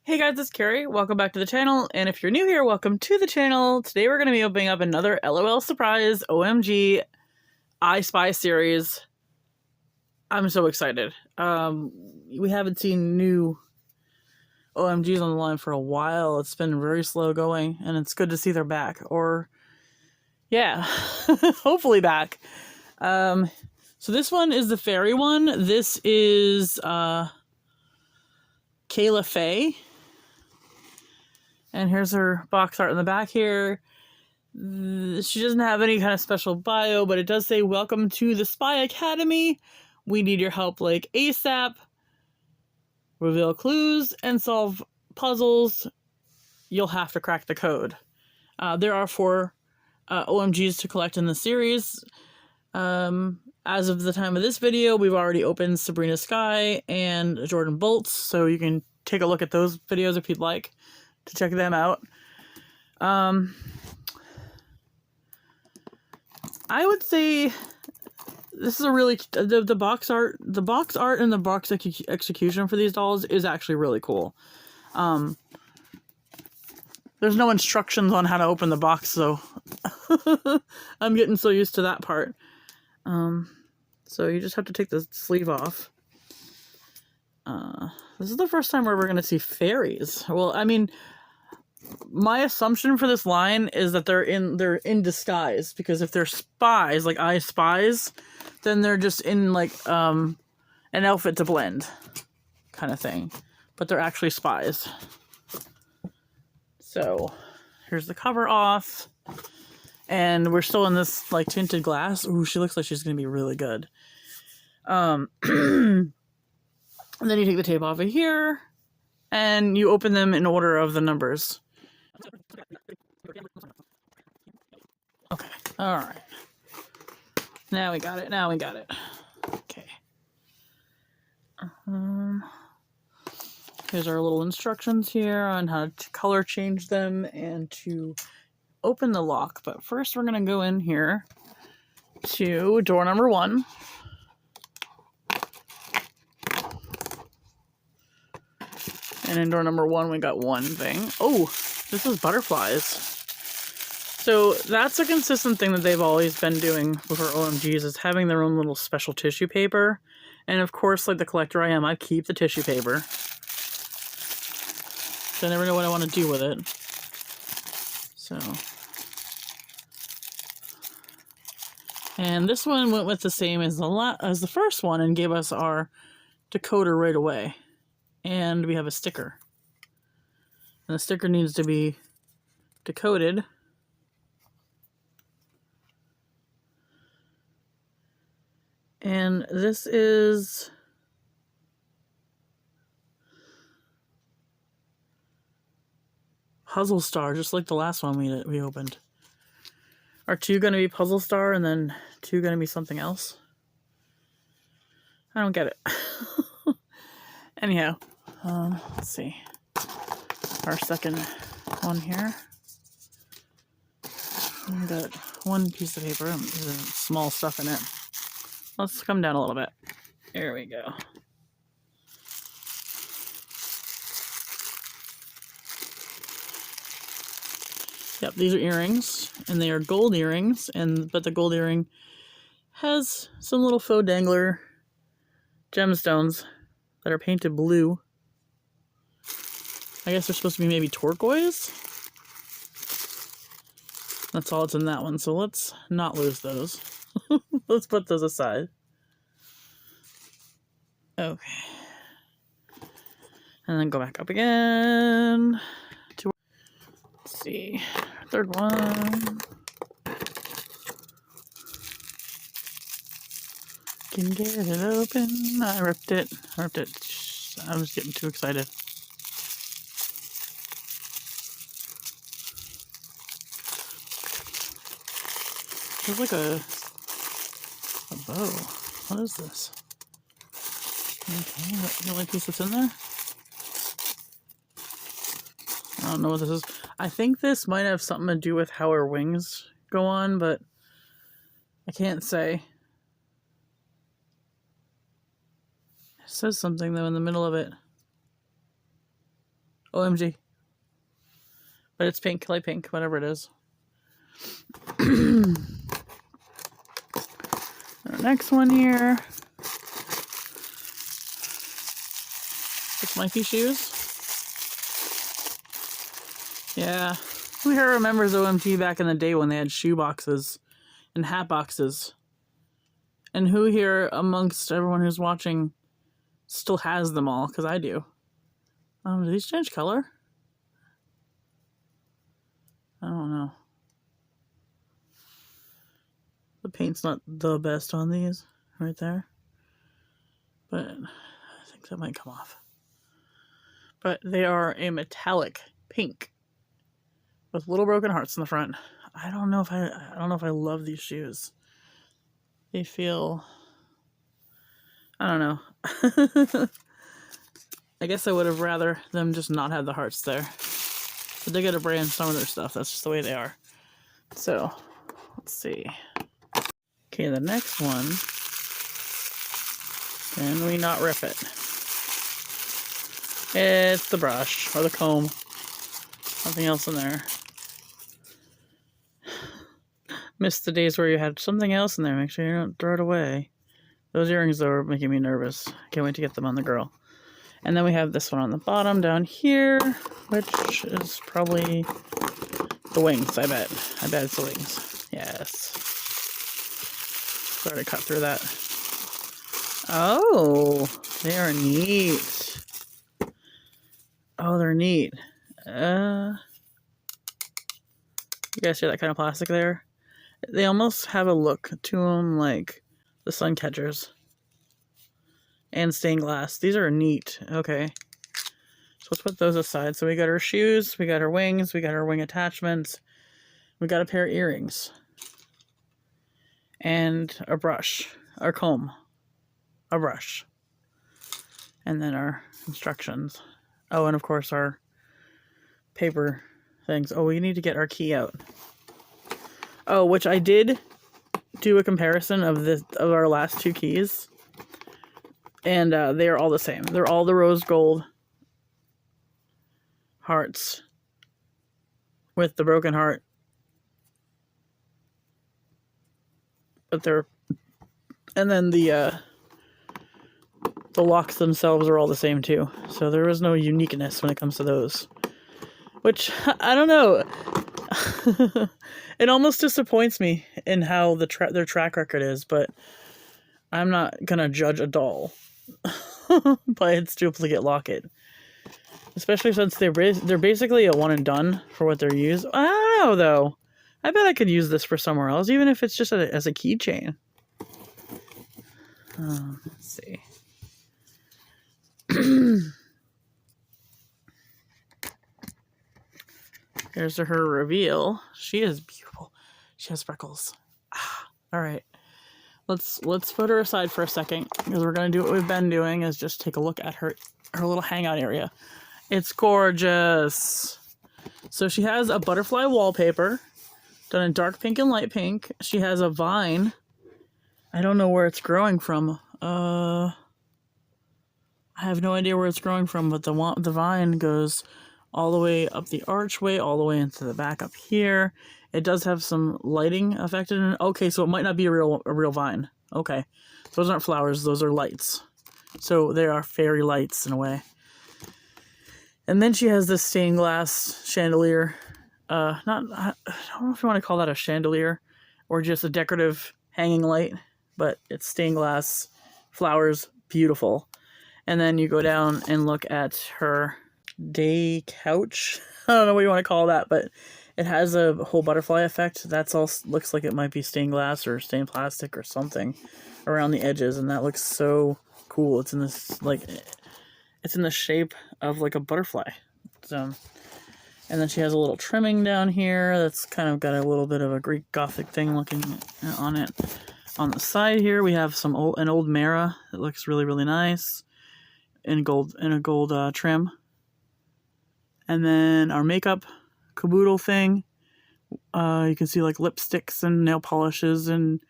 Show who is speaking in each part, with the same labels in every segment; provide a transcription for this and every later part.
Speaker 1: Hey guys, it's Carrie. Welcome back to the channel, and if you're new here, welcome to the channel. Today we're going to be opening up another LOL surprise OMG I Spy series. I'm so excited. We haven't seen new OMGs on the line for a while. It's been very slow going, and it's good to see they're back. Or, yeah, hopefully back. So this one is the fairy one. This is Kyla Fae. And here's her box art in the back here. She doesn't have any kind of special bio, but it does say, "Welcome to the Spy Academy. We need your help like ASAP. Reveal clues and solve puzzles. You'll have to crack the code." There are 4 OMGs to collect in the series. As of the time of this video, we've already opened Sabrina Sky and Jordan Bolts, so you can take a look at those videos if you'd like to check them out. I would say this is a really the box art and the box execution for these dolls is actually really cool. There's no instructions on how to open the box, so I'm getting so used to that part. So you just have to take the sleeve off. This is the first time where we're going to see fairies. Well, I mean, my assumption for this line is that they're in disguise, because if they're spies, like I Spies, then they're just in like an outfit to blend kind of thing. But they're actually spies. So here's the cover off. And we're still in this like tinted glass. Ooh, she looks like she's going to be really good. And then you take the tape off of here, and you open them in order of the numbers. Okay, alright. Now we got it, Okay. Here's our little instructions here on how to color change them and to open the lock. But first we're going to go in here to door number 1. And in door number 1, we got one thing. Oh, this is butterflies. So that's a consistent thing that they've always been doing with our OMGs, is having their own little special tissue paper. And of course, like the collector I am, I keep the tissue paper. So I never know what I want to do with it. So. And this one went with the same as the first one and gave us our decoder right away. And we have a sticker. And the sticker needs to be decoded. And this is Puzzle Star, just like the last one we opened. Are 2 going to be Puzzle Star and then 2 going to be something else? I don't get it. Anyhow, let's see. Our second one here. We got one piece of paper. There's small stuff in it. Let's come down a little bit. There we go. Yep, these are earrings, and they are gold earrings, but the gold earring has some little faux dangler gemstones that are painted blue. I guess they're supposed to be maybe turquoise. That's all that's in that one, so let's not lose those. Let's put those aside. Okay. And then go back up again. Let's see. Third one. Can get it open. I ripped it. I was getting too excited. There's like a bow. What is this? Okay, the only piece that's in there? I don't know what this is. I think this might have something to do with how her wings go on, but I can't say. It says something though in the middle of it. OMG. But it's pink, light pink, whatever it is. Our next one here. It's Mikey shoes. Yeah. Who here remembers OMG back in the day when they had shoe boxes and hat boxes? And who here amongst everyone who's watching still has them all? Because I do. Do these change color? I don't know. The paint's not the best on these right there. But I think that might come off. But they are a metallic pink with little broken hearts in the front. I don't know if I love these shoes. They feel, I don't know. I guess I would have rather them just not have the hearts there. But they gotta brand some of their stuff. That's just the way they are. So, let's see. Okay, the next one. Can we not rip it? It's the brush or the comb. Nothing else in there. Missed the days where you had something else in there. Make sure you don't throw it away. Those earrings, though, are making me nervous. Can't wait to get them on the girl. And then we have this one on the bottom down here, which is probably the wings, I bet. I bet it's the wings. Yes. Sorry to cut through that. Oh, they are neat. Oh, they're neat. You guys see that kind of plastic there? They almost have a look to them like the sun catchers. And stained glass. These are neat. Okay. So let's put those aside. So we got our shoes, we got our wings, we got our wing attachments, we got a pair of earrings. And a brush. Our comb. A brush. And then our instructions. Oh, and of course our paper things. Oh, we need to get our key out. Oh, which I did do a comparison of our last two keys. And they are all the same. They're all the rose gold hearts with the broken heart. But they're, and then the locks themselves are all the same too. So there is no uniqueness when it comes to those. Which, I don't know. It almost disappoints me in how their track record is, but I'm not gonna judge a doll by its duplicate locket. Especially since they're basically a one and done for what they're used. I don't know though. I bet I could use this for somewhere else, even if it's just as a keychain. Let's see. Here's her reveal. She is beautiful. She has freckles. All right. Let's put her aside for a second because we're gonna do what we've been doing, is just take a look at her little hangout area. It's gorgeous. So she has a butterfly wallpaper done in dark pink and light pink. She has a vine. I don't know where it's growing from. I have no idea where it's growing from, but the vine goes all the way up the archway, all the way into the back up here. It does have some lighting affected in it. Okay, so it might not be a real vine. Okay. Those aren't flowers, those are lights. So they are fairy lights in a way. And then she has this stained glass chandelier. I don't know if you want to call that a chandelier or just a decorative hanging light, but it's stained glass, flowers, beautiful. And then you go down and look at her day couch. I don't know what you want to call that, but it has a whole butterfly effect. That's all, looks like it might be stained glass or stained plastic or something around the edges, and that looks so cool. It's in this, like, it's in the shape of like a butterfly. So, and then she has a little trimming down here that's kind of got a little bit of a Greek Gothic thing looking on it. On the side here, we have an old Mara that looks really, really nice in a gold trim. And then our makeup caboodle thing. You can see like lipsticks and nail polishes and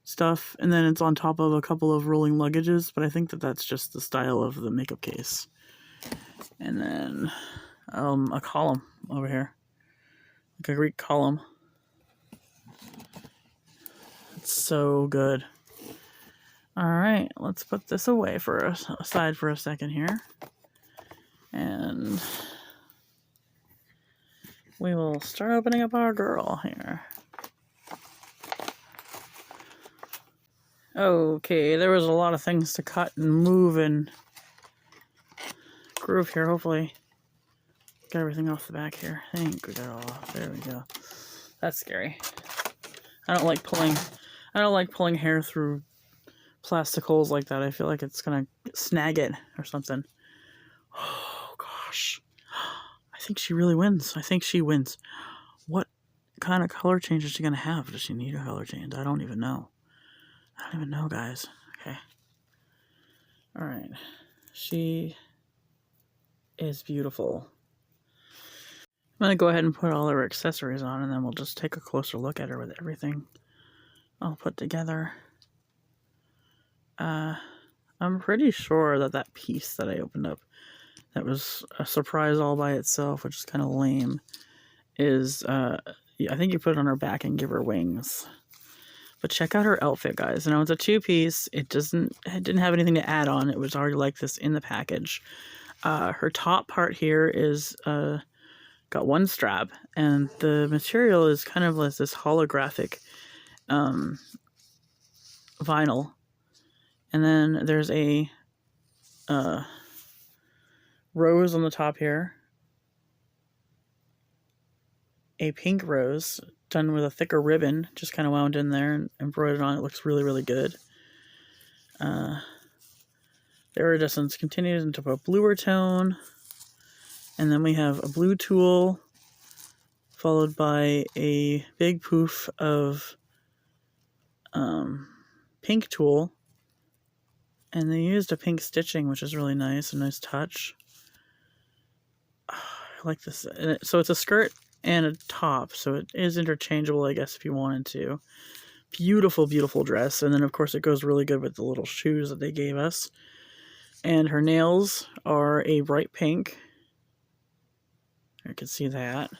Speaker 1: stuff. And then it's on top of a couple of rolling luggages, but I think that's just the style of the makeup case. And then a column over here, like a Greek column. It's so good. All right, let's put this away aside for a second here. And we will start opening up our girl here. Okay, there was a lot of things to cut and move and groove here. Hopefully, get everything off the back here. I think we got it all off. There we go. That's scary. I don't like pulling hair through plastic holes like that. I feel like it's gonna snag it or something. Oh gosh. I think she really wins. I think she wins. What kind of color change is she gonna have? Does she need a color change? I don't even know. I don't even know, guys. Okay. Alright. She is beautiful. I'm gonna go ahead and put all her accessories on, and then we'll just take a closer look at her with everything all put together. I'm pretty sure that piece that I opened up, that was a surprise all by itself, which is kind of lame, is, I think you put it on her back and give her wings. But check out her outfit, guys. Now, it's a two-piece. It didn't have anything to add on. It was already like this in the package. Her top part here is, got one strap, and the material is kind of like this holographic, vinyl. And then there's a rose on the top here. A pink rose done with a thicker ribbon, just kind of wound in there and embroidered on. It looks really, really good. The iridescence continues into a bluer tone. And then we have a blue tulle, followed by a big poof of pink tulle. And they used a pink stitching, which is really nice, a nice touch. Oh, I like this. So it's a skirt and a top, so it is interchangeable, I guess, if you wanted to. Beautiful, beautiful dress. And then, of course, it goes really good with the little shoes that they gave us. And her nails are a bright pink. You can see that.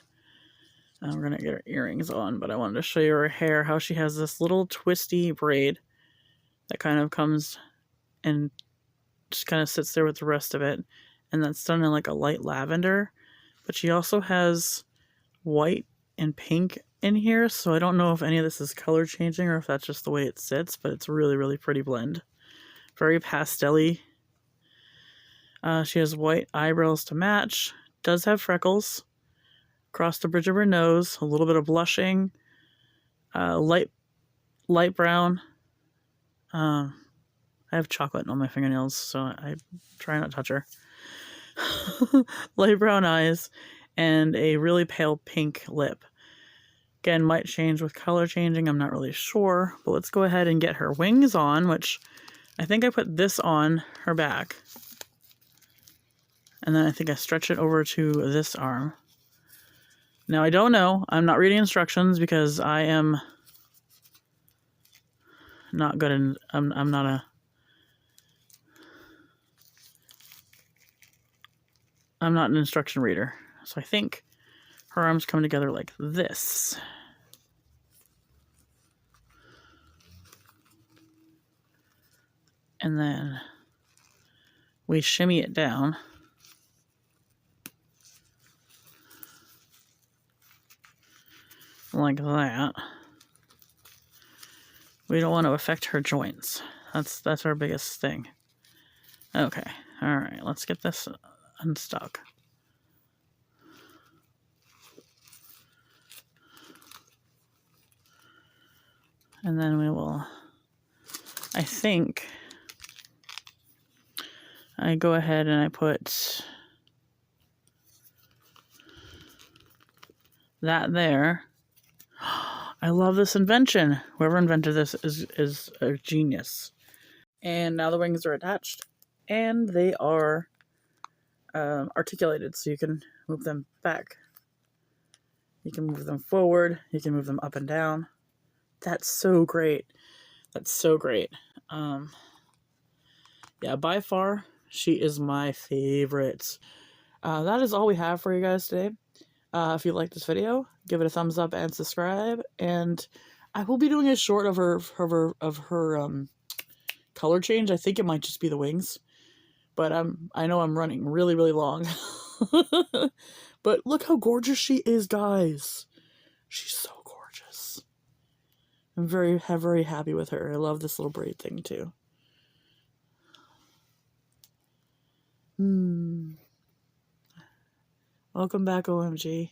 Speaker 1: We're going to get her earrings on, but I wanted to show you her hair, how she has this little twisty braid that kind of comes and just kind of sits there with the rest of it. And that's done in like a light lavender. But she also has white and pink in here, so I don't know if any of this is color changing or if that's just the way it sits, but it's a really, really pretty blend. Very pastel-y. She has white eyebrows to match. Does have freckles across the bridge of her nose, a little bit of blushing, light brown. I have chocolate on my fingernails, so I try not to touch her. Light brown eyes and a really pale pink lip. Again, might change with color changing, I'm not really sure, but let's go ahead and get her wings on, which I think I put this on her back. And then I think I stretch it over to this arm. Now, I don't know. I'm not reading instructions because I am not good in... I'm not an instruction reader. So I think her arms come together like this. And then we shimmy it down. Like that. We don't want to affect her joints. That's our biggest thing. Okay. All right. Let's get this unstuck. And then we will, I think, I go ahead and I put that there. I love this invention. Whoever invented this is a genius. And now the wings are attached. And they are articulated, so you can move them back. You can move them forward. You can move them up and down. That's so great. That's so great. Yeah, by far, she is my favorite. that is all we have for you guys today. If you like this video, give it a thumbs up and subscribe. And I will be doing a short of her color change. I think it might just be the wings, but I know I'm running really, really long. But look how gorgeous she is, guys. She's so gorgeous. I'm very happy with her. I love this little braid thing too. Welcome back, OMG.